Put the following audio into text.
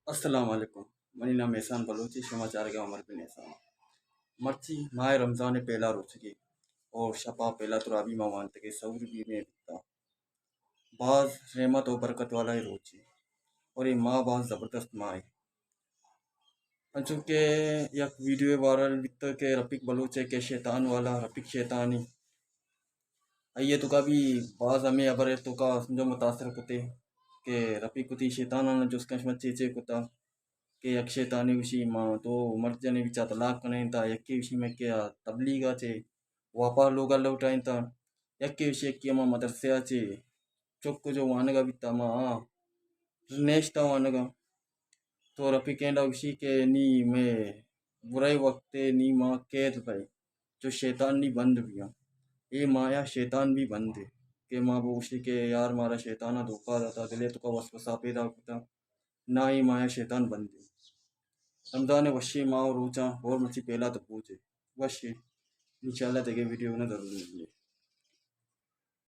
अस्सलाम वालेकुम। मनी नाम एहसान बलोची समाचार के अमर बिन एहसान मर्ची माह रमज़ान पहला रोचगी और शपा पहला तुराबी मवान के सऊर भी में बिकता बाज रहमत और बरकत वाला ही रोची और ये माँ बाज ज़बरदस्त माँ है। चूँकि यक वीडियो वायरल बिकता के रफीक बलूच है के शैतान वाला रफीक शैतानी आइए तो कभी बाज हमें अबर तो का समझो मुतासर कुते के रफीक कुती शैतान आना जो उसका चेचे कुता के यक शैतानी विषय मां तो मर्द जने विचा तलाक करें ता यक्के विषय में क्या तबलीग आचे वापा लोग लौटाइन ता यक्के विषय की मां मदरसे आचे चोक्को जो वानगा बिता मां नेक्स्ट वानगा तो रफी केंडा विषय के नी में बुराई वक्त नी मां कैद भाई जो शैतान नी बंद बिया ये माया शैतान भी बंद है के माँ वो उसी के यार मारा शैताना धोखा दाता दिले तो का वसवसा पैदा होता ना ही माया शैतान बंद है रमज़ान वशी माँ और ऊंचा और मुझे पहला तो पूछे वशी इंशाल्लाह देखे वीडियो ना जरूर मिले।